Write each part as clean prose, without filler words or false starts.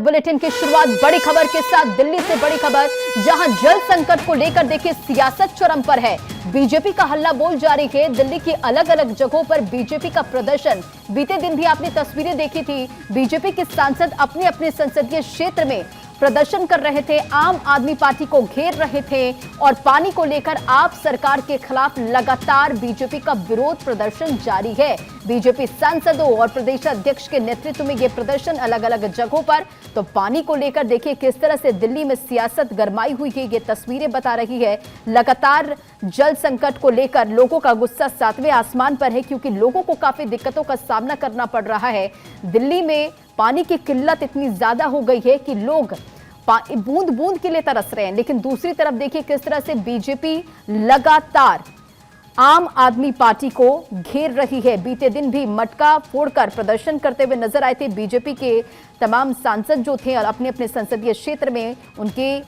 Bulletin की शुरुआत बड़ी खबर के साथ। दिल्ली से बड़ी खबर, जहां जल संकट को लेकर देखिए सियासत चरम पर है। बीजेपी का हल्ला बोल जारी है। दिल्ली की अलग अलग जगहों पर बीजेपी का प्रदर्शन। बीते दिन भी आपने तस्वीरें देखी थी, बीजेपी के सांसद अपने अपने संसदीय क्षेत्र में प्रदर्शन कर रहे थे, आम आदमी पार्टी को घेर रहे थे और पानी को लेकर आप सरकार के खिलाफ लगातार बीजेपी का विरोध प्रदर्शन जारी है। बीजेपी सांसदों और प्रदेश अध्यक्ष के नेतृत्व में यह प्रदर्शन अलग अलग जगहों पर। तो पानी को लेकर देखिए किस तरह से दिल्ली में सियासत गरमाई हुई है, ये तस्वीरें बता रही है। लगातार जल संकट को लेकर लोगों का गुस्सा सातवें आसमान पर है, क्योंकि लोगों को काफी दिक्कतों का सामना करना पड़ रहा है। दिल्ली में पानी की किल्लत इतनी ज्यादा हो गई है कि लोग बूंद बूंद के लिए तरस रहे हैं। लेकिन दूसरी तरफ देखिए किस तरह से बीजेपी लगातार आम आदमी पार्टी को घेर रही है। बीते दिन भी मटका फोड़कर प्रदर्शन करते हुए नजर आए थे बीजेपी के तमाम सांसद जो थे, और अपने अपने संसदीय क्षेत्र में उनके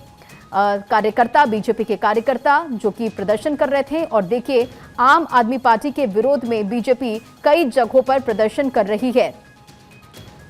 कार्यकर्ता, बीजेपी के कार्यकर्ता जो कि प्रदर्शन कर रहे थे। और देखिए आम आदमी पार्टी के विरोध में बीजेपी कई जगहों पर प्रदर्शन कर रही है।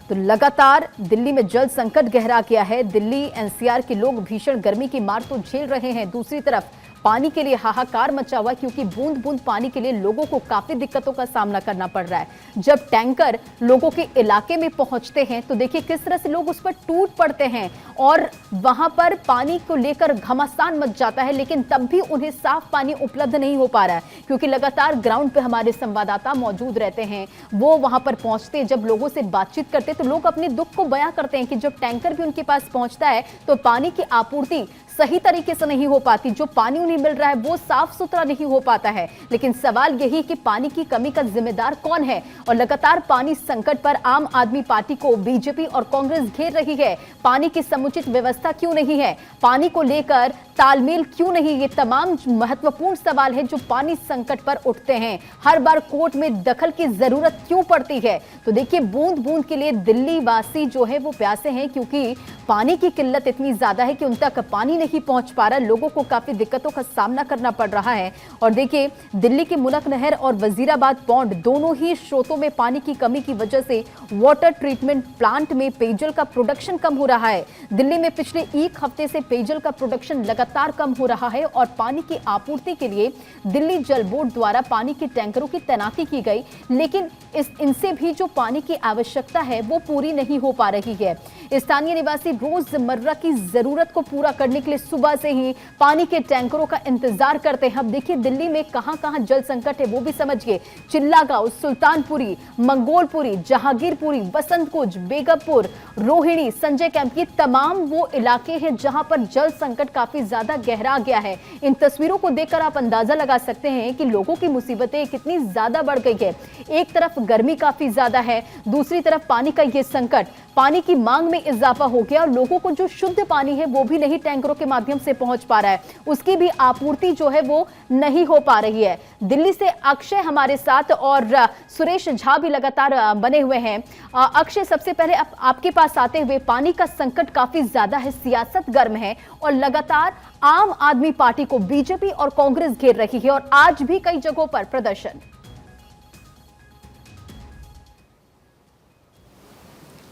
तो लगातार दिल्ली में जल संकट गहरा गया है। दिल्ली एनसीआर के लोग भीषण गर्मी की मार तो झेल रहे हैं, दूसरी तरफ पानी के लिए हाहाकार मचा हुआ, क्योंकि बूंद बूंद पानी के लिए लोगों को काफी दिक्कतों का सामना करना पड़ रहा है। जब टैंकर लोगों के इलाके में पहुंचते हैं तो देखिए किस तरह से लोग उस पर टूट पड़ते हैं और वहां पर पानी को लेकर घमासान मच जाता है। लेकिन तब भी उन्हें साफ पानी उपलब्ध नहीं हो पा रहा है, क्योंकि लगातार ग्राउंड पे हमारे संवाददाता मौजूद रहते हैं, वो वहां पर पहुंचते हैं। जब लोगों से बातचीत करते हैं तो लोग अपने दुख को बयां करते हैं कि जब टैंकर भी उनके पास पहुंचता है तो पानी की आपूर्ति सही तरीके से नहीं हो पाती, जो पानी उन्हें मिल रहा है वो साफ सुथरा नहीं हो पाता है। लेकिन सवाल यही कि पानी की कमी का जिम्मेदार कौन है, और लगातार पानी संकट पर आम आदमी पार्टी को बीजेपी और कांग्रेस घेर रही है। पानी की समुचित व्यवस्था क्यों नहीं है, पानी को लेकर तालमेल क्यों नहीं, ये तमाम महत्वपूर्ण सवाल है जो पानी संकट पर उठते हैं। हर बार कोर्ट में दखल की जरूरत क्यों पड़ती है। तो देखिए बूंद बूंद के लिए दिल्ली वासी जो है वो प्यासे हैं, क्योंकि पानी की किल्लत इतनी ज्यादा है कि उन तक पानी नहीं पहुंच पा रहा। लोगों को काफी दिक्कतों का सामना करना पड़ रहा है। और देखिए दिल्ली के मुनक नहर और वजीराबाद पौंड दोनों ही स्रोतों में पानी की कमी की वजह से वाटर ट्रीटमेंट प्लांट में पेयजल का प्रोडक्शन कम हो रहा है। दिल्ली में पिछले एक हफ्ते से पेयजल का प्रोडक्शन लगातार कम हो रहा है और पानी की आपूर्ति के लिए दिल्ली जल बोर्ड द्वारा पानी के टैंकरों की तैनाती की गई, लेकिन इनसे भी जो पानी की आवश्यकता है वो पूरी नहीं हो पा रही है। स्थानीय निवासी रोजमर्रा की जरूरत को पूरा करने के लिए सुबह से ही पानी के टैंकरों का इंतजार करते हैं। अब देखिए दिल्ली में कहां कहां जल संकट है वो भी समझिए। चिल्लागांव, सुल्तानपुरी, मंगोलपुरी, जहांगीरपुरी, वसंत कुंज, बेगमपुर, रोहिणी, संजय कैंप, ये तमाम वो इलाके हैं जहां पर जल संकट काफी ज्यादा गहरा गया है। इन तस्वीरों को देखकर आप अंदाजा लगा सकते हैं कि लोगों की मुसीबतें कितनी ज्यादा बढ़ गई है। एक तरफ गर्मी काफी ज्यादा है, दूसरी तरफ पानी का ये संकट, पानी की मांग में इजाफा हो गया और लोगों को जो शुद्ध पानी है वो भी नहीं टैंकरों के माध्यम से पहुंच पा रहा है, उसकी भी आपूर्ति जो है वो नहीं हो पा रही है। दिल्ली से अक्षय हमारे साथ और सुरेश झा भी लगातार बने हुए हैं। अक्षय, सबसे पहले आपके पास आते हुए, पानी का संकट काफी ज्यादा है, सियासत गर्म है और लगातार आम आदमी पार्टी को बीजेपी और कांग्रेस घेर रही है और आज भी कई जगहों पर प्रदर्शन।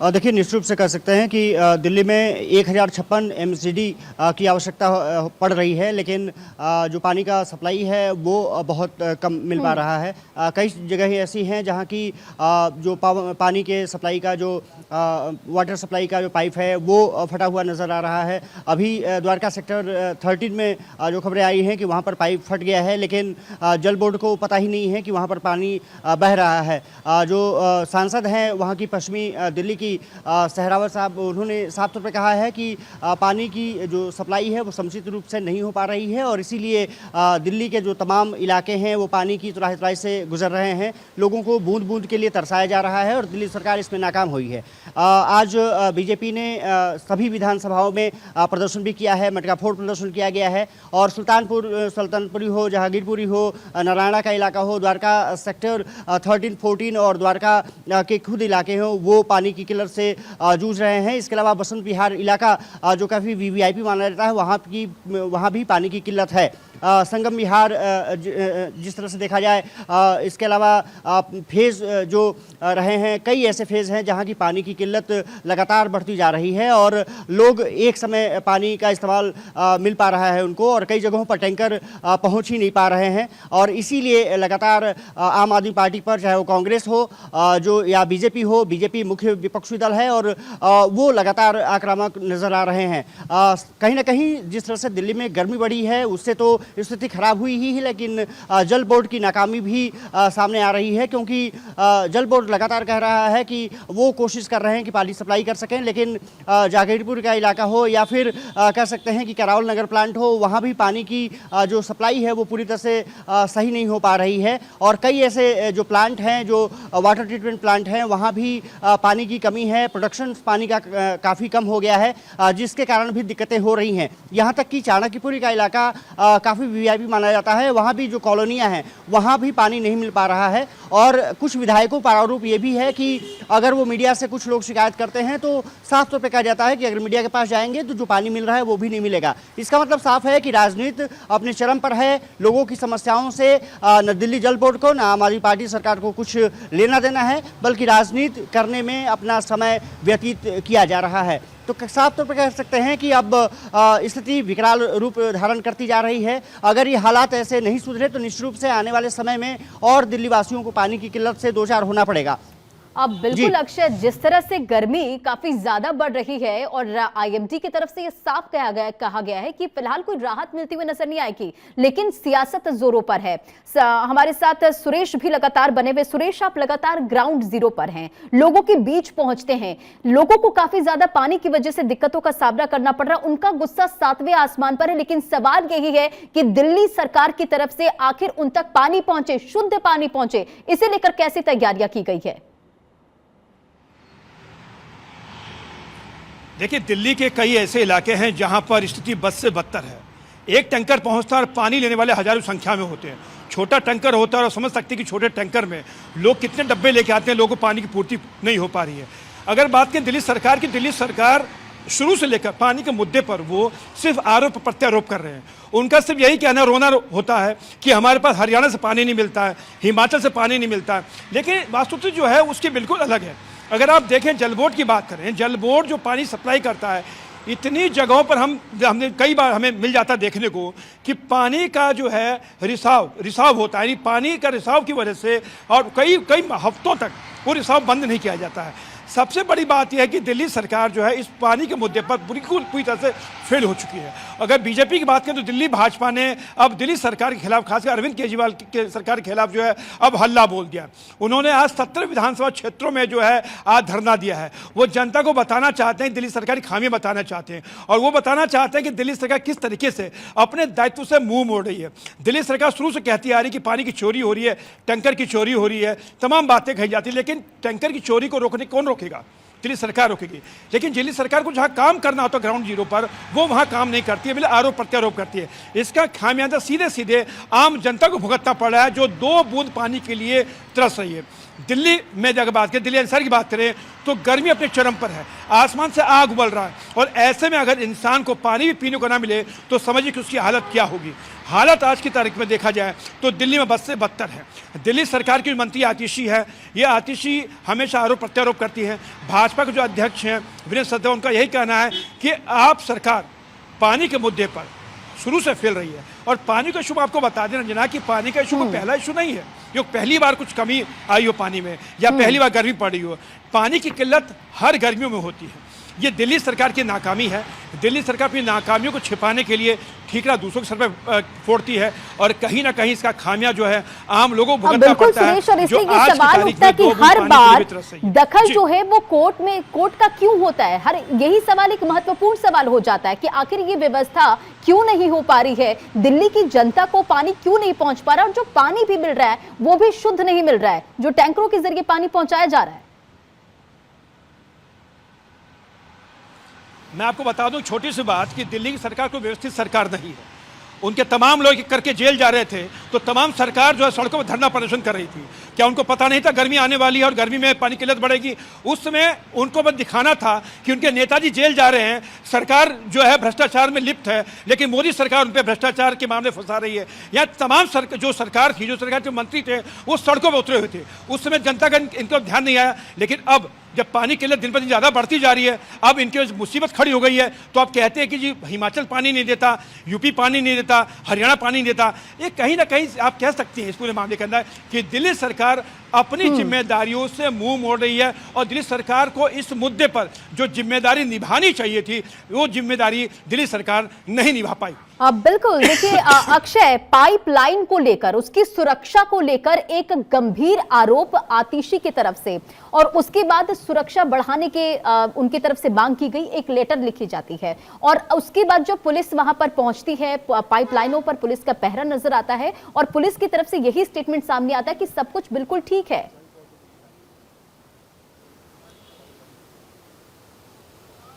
देखिए निश्चित रूप से कह सकते हैं कि दिल्ली में 1056 MCD की आवश्यकता पड़ रही है, लेकिन जो पानी का सप्लाई है वो बहुत कम मिल पा रहा है। कई जगह ऐसी हैं जहां की जो पानी के सप्लाई का जो वाटर सप्लाई का जो पाइप है वो फटा हुआ नज़र आ रहा है। अभी द्वारका सेक्टर 13 में जो खबरें आई हैं कि वहाँ पर पाइप फट गया है, लेकिन जल बोर्ड को पता ही नहीं है कि वहाँ पर पानी बह रहा है। जो सांसद हैं वहाँ की पश्चिमी दिल्ली सहरावत साहब, उन्होंने साफ तौर पर कहा है कि पानी की जो सप्लाई है वो समुचित रूप से नहीं हो पा रही है और इसीलिए दिल्ली के जो तमाम इलाके हैं वो पानी की तुराही से गुजर रहे हैं। लोगों को बूंद बूंद के लिए तरसाया जा रहा है और दिल्ली सरकार इसमें नाकाम हुई है। आज बीजेपी ने सभी विधानसभाओं में प्रदर्शन भी किया है, मटका फोड़ प्रदर्शन किया गया है और सुल्तानपुरी हो, जहांगीरपुरी हो, नारायणा का इलाका हो, द्वारका सेक्टर 13, 14 और द्वारका के खुद इलाके हों, वो पानी की किल्लत से जूझ रहे हैं। इसके अलावा बसंत विहार इलाका जो काफ़ी वीवीआईपी माना जाता है, वहाँ भी पानी की किल्लत है। संगम विहार जिस तरह से देखा जाए, इसके अलावा फेज़ जो रहे हैं, कई ऐसे फेज़ हैं जहां की पानी की किल्लत लगातार बढ़ती जा रही है और लोग एक समय पानी का इस्तेमाल मिल पा रहा है उनको, और कई जगहों पर टैंकर पहुंच ही नहीं पा रहे हैं। और इसीलिए लगातार आम आदमी पार्टी पर, चाहे वो कांग्रेस हो जो या बीजेपी हो, बीजेपी मुख्य विपक्षी दल है और वो लगातार आक्रामक नजर आ रहे हैं। कहीं ना कहीं जिस तरह से दिल्ली में गर्मी बढ़ी है उससे तो स्थिति खराब हुई ही है, लेकिन जल बोर्ड की नाकामी भी सामने आ रही है, क्योंकि जल बोर्ड लगातार कह रहा है कि वो कोशिश कर रहे हैं कि पानी सप्लाई कर सकें, लेकिन जागीरपुर का इलाका हो या फिर कह सकते हैं कि करावल नगर प्लांट हो, वहाँ भी पानी की जो सप्लाई है वो पूरी तरह से सही नहीं हो पा रही है। और कई ऐसे जो प्लांट हैं, जो वाटर ट्रीटमेंट प्लांट हैं, वहाँ भी पानी की कमी है, प्रोडक्शन पानी का काफ़ी कम हो गया है, जिसके कारण भी दिक्कतें हो रही हैं। यहाँ तक कि चाणक्यपुरी का इलाका काफ़ी वीआईपी माना जाता है, वहाँ भी जो कॉलोनियाँ हैं वहाँ भी पानी नहीं मिल पा रहा है। और कुछ विधायकों पर आरोप ये भी है कि अगर वो मीडिया से कुछ लोग शिकायत करते हैं तो साफ तौर पे कहा जाता है कि अगर मीडिया के पास जाएंगे तो जो पानी मिल रहा है वो भी नहीं मिलेगा। इसका मतलब साफ है कि राजनीति अपने चरम पर है। लोगों की समस्याओं से न दिल्ली जल बोर्ड को, न आम आदमी पार्टी सरकार को कुछ लेना देना है, बल्कि राजनीति करने में अपना समय व्यतीत किया जा रहा है। तो साफ तौर पर कह सकते हैं कि अब स्थिति विकराल रूप धारण करती जा रही है। अगर ये हालात ऐसे नहीं सुधरे तो निश्चित रूप से आने वाले समय में और दिल्ली वासियों को पानी की किल्लत से दो चार होना पड़ेगा। अब बिल्कुल अक्षय, जिस तरह से गर्मी काफी ज्यादा बढ़ रही है और आईएमडी की तरफ से ये साफ कहा गया है कि फिलहाल कोई राहत मिलती हुई नजर नहीं आएगी, लेकिन सियासत जोरों पर है। हमारे साथ सुरेश भी लगातार बने हुए। सुरेश, आप लगातार ग्राउंड जीरो पर हैं, लोगों के बीच पहुंचते हैं, लोगों को काफी ज्यादा पानी की वजह से दिक्कतों का सामना करना पड़ रहा है, उनका गुस्सा 7वें आसमान पर है, लेकिन सवाल यही है कि दिल्ली सरकार की तरफ से आखिर उन तक पानी पहुंचे, शुद्ध पानी पहुंचे, इसे लेकर कैसी तैयारियां की गई है? देखिए, दिल्ली के कई ऐसे इलाके हैं जहां पर स्थिति बद से बदतर है। एक टैंकर पहुंचता है और पानी लेने वाले हजारों संख्या में होते हैं। छोटा टैंकर होता है और समझ सकते हैं कि छोटे टैंकर में लोग कितने डब्बे लेके आते हैं, लोगों को पानी की पूर्ति नहीं हो पा रही है। अगर बात करें दिल्ली सरकार की, दिल्ली सरकार शुरू से लेकर पानी के मुद्दे पर वो सिर्फ आरोप प्रत्यारोप कर रहे हैं। उनका सिर्फ यही कहना रोना होता है कि हमारे पास हरियाणा से पानी नहीं मिलता है, हिमाचल से पानी नहीं मिलता है, लेकिन वास्तविकता जो है उसकी बिल्कुल अलग है। अगर आप देखें, जल बोर्ड की बात करें, जल बोर्ड जो पानी सप्लाई करता है, इतनी जगहों पर हमने कई बार हमें मिल जाता है देखने को कि पानी का जो है रिसाव होता है, यानी पानी का रिसाव की वजह से, और कई हफ्तों तक वो रिसाव बंद नहीं किया जाता है। सबसे बड़ी बात यह है कि दिल्ली सरकार जो है इस पानी के मुद्दे पर बिल्कुल पूरी तरह से फेल हो चुकी है। अगर बीजेपी की बात करें तो दिल्ली भाजपा ने अब दिल्ली सरकार के खिलाफ, खासकर अरविंद केजरीवाल के सरकार के खिलाफ जो है अब हल्ला बोल दिया। उन्होंने आज 17 विधानसभा क्षेत्रों में जो है आज धरना दिया है। वो जनता को बताना चाहते हैं, दिल्ली सरकार की खामियां बताना चाहते हैं, और वो बताना चाहते हैं कि दिल्ली सरकार किस तरीके से अपने दायित्व से मुंह मोड़ रही है। दिल्ली सरकार शुरू से कहती आ रही है कि पानी की चोरी हो रही है, टैंकर की चोरी हो रही है, तमाम बातें कही जाती है, लेकिन टैंकर की चोरी को रोकने कौन रोकेगा? दिल्ली सरकार रोकेगी। लेकिन दिल्ली सरकार को जहां काम करना होता है ग्राउंड जीरो पर, वो वहां काम नहीं करती है, बिल्कुल आरोप प्रत्यारोप करती है। इसका खामियाजा सीधे सीधे आम जनता को भुगतना पड़ रहा है, जो 2 बूंद पानी के लिए तरस रही है। दिल्ली में अगर बात करें, दिल्ली एनसीआर की बात करें तो गर्मी अपने चरम पर है, आसमान से आग उबल रहा है, और ऐसे में अगर इंसान को पानी भी पीने को ना मिले तो समझिए कि उसकी हालत क्या होगी। हालत आज की तारीख में देखा जाए तो दिल्ली में बद से बदतर है। दिल्ली सरकार की मंत्री आतिशी है, ये आतिशी हमेशा आरोप प्रत्यारोप करती है। भाजपा के जो अध्यक्ष हैं वीरेंद्र सहगल, उनका यही कहना है कि आप सरकार पानी के मुद्दे पर शुरू से फैल रही है। और पानी का इशू आपको बता देना जना कि पानी का इशू पहला इशू नहीं है जो पहली बार कुछ कमी आई हो पानी में, या पहली बार गर्मी पड़ी हो। पानी की किल्लत हर गर्मियों में होती है। ये दिल्ली सरकार की नाकामी है। दिल्ली सरकार अपनी नाकामियों को छिपाने के लिए ठीकरा दूसरों के सर पे फोड़ती है, और कहीं ना कहीं इसका खामिया जो है आम लोगों को भुगतना पड़ता है। और इसलिए ये सवाल उठता है कि हर बार दखल जो है वो कोर्ट का क्यों होता है? हर यही सवाल एक महत्वपूर्ण सवाल हो जाता है कि आखिर ये व्यवस्था क्यों नहीं हो पा रही है, दिल्ली की जनता को पानी क्यों नहीं पहुंच पा रहा, और जो पानी भी मिल रहा है वो भी शुद्ध नहीं मिल रहा है, जो टैंकरों के जरिए पानी पहुंचाया जा रहा है। मैं आपको बता दूं छोटी सी बात कि दिल्ली की सरकार कोई व्यवस्थित सरकार नहीं है। उनके तमाम लोग करके जेल जा रहे थे तो तमाम सरकार जो है सड़कों पर धरना प्रदर्शन कर रही थी। क्या उनको पता नहीं था गर्मी आने वाली है और गर्मी में पानी की किल्लत बढ़ेगी? उस समय उनको बस दिखाना था कि उनके नेताजी जेल जा रहे हैं, सरकार जो है भ्रष्टाचार में लिप्त है, लेकिन मोदी सरकार उन पर भ्रष्टाचार के मामले फंसा रही है। यहाँ तमाम जो सरकार के मंत्री थे वो सड़कों पर उतरे हुए थे। उस समय जनता का इनको ध्यान नहीं आया, लेकिन अब जब पानी की किल्लत दिन पर दिन ज़्यादा बढ़ती जा रही है, अब इनके मुसीबत खड़ी हो गई है, तो आप कहते हैं कि जी हिमाचल पानी नहीं देता, यूपी पानी नहीं देता, हरियाणा पानी नहीं देता। ये कहीं ना कहीं आप कह सकते हैं इस पूरे मामले के अंदर कि दिल्ली सरकार अपनी जिम्मेदारियों से मुंह मोड़ रही है और दिल्ली सरकार को इस मुद्दे पर जो जिम्मेदारी निभानी चाहिए थी वो जिम्मेदारी दिल्ली सरकार नहीं निभा पाई। बिल्कुल, देखिए अक्षय, पाइपलाइन को लेकर, उसकी सुरक्षा को लेकर एक गंभीर आरोप आतिशी की तरफ से और उसके बाद सुरक्षा बढ़ाने के उनकी तरफ से मांग की गई, एक लेटर लिखी जाती है और उसके बाद जो पुलिस वहां पर पहुंचती है, पाइपलाइनों पर पुलिस का पहरा नजर आता है और पुलिस की तरफ से यही स्टेटमेंट सामने आता है कि सब कुछ बिल्कुल ठीक है।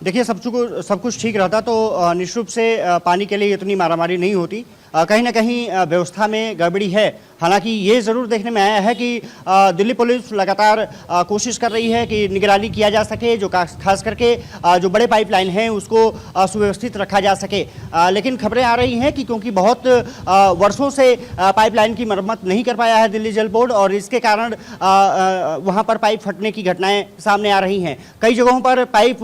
देखिए, सब कुछ ठीक रहता तो निश्चित रूप से पानी के लिए इतनी मारामारी नहीं होती। कहीं ना कहीं व्यवस्था में गड़बड़ी है। हालांकि ये ज़रूर देखने में आया है कि दिल्ली पुलिस लगातार कोशिश कर रही है कि निगरानी किया जा सके, जो खास करके जो बड़े पाइपलाइन हैं उसको सुव्यवस्थित रखा जा सके। लेकिन खबरें आ रही हैं कि क्योंकि बहुत वर्षों से पाइपलाइन की मरम्मत नहीं कर पाया है दिल्ली जल बोर्ड और इसके कारण वहाँ पर पाइप फटने की घटनाएं सामने आ रही हैं। कई जगहों पर पाइप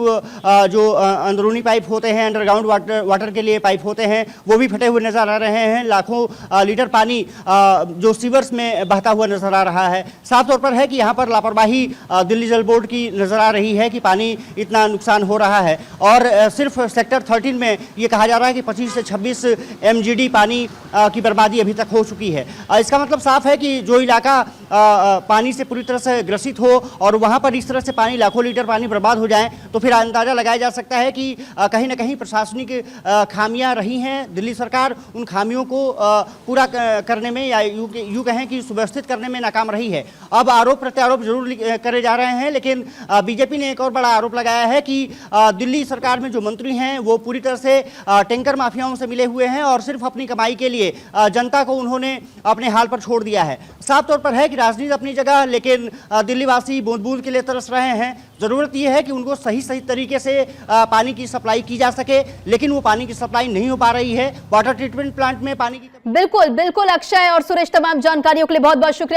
जो अंदरूनी पाइप होते हैं, अंडरग्राउंड वाटर के लिए पाइप होते हैं, वो भी फटे हुए नजर आ रहे हैं। लाखों लीटर पानी जो सीवर्स में बहता हुआ नजर आ रहा है। साफ तौर पर है कि यहाँ पर लापरवाही दिल्ली जल बोर्ड की नजर आ रही है कि पानी इतना नुकसान हो रहा है और सिर्फ सेक्टर 13 में ये कहा जा रहा है कि 25 से 26 MGD पानी की बर्बादी अभी तक हो चुकी है। इसका मतलब साफ है कि जो इलाका पानी से पूरी तरह से ग्रसित हो और वहाँ पर इस तरह से पानी, लाखों लीटर पानी बर्बाद हो जाए तो फिर अंदाजा लगाया जा सकता है कि कहीं ना कहीं प्रशासनिक खामियां रही हैं। दिल्ली सरकार उन खामियों को पूरा करने में या यूँ कहें कि सुव्यवस्थित करने में नाकाम रही है। अब आरोप प्रत्यारोप जरूर करे जा रहे हैं, लेकिन बीजेपी ने एक और बड़ा आरोप लगाया है कि दिल्ली सरकार में जो मंत्री हैं वो पूरी तरह से टैंकर माफियाओं से मिले हुए हैं और सिर्फ अपनी कमाई के लिए जनता को उन्होंने अपने हाल पर छोड़ दिया है। साफ तौर पर है कि राजनीति अपनी जगह, लेकिन दिल्ली वासी बूंद बूंद के लिए तरस रहे हैं। जरूरत यह है कि उनको सही तरीके से पानी की सप्लाई की जा सके, लेकिन वो पानी की सप्लाई नहीं हो पा रही है। वाटर ट्रीटमेंट प्लांट में पानी की बिल्कुल अक्षय और सुरेश, तमाम जानकारियों के लिए बहुत बहुत शुक्रिया।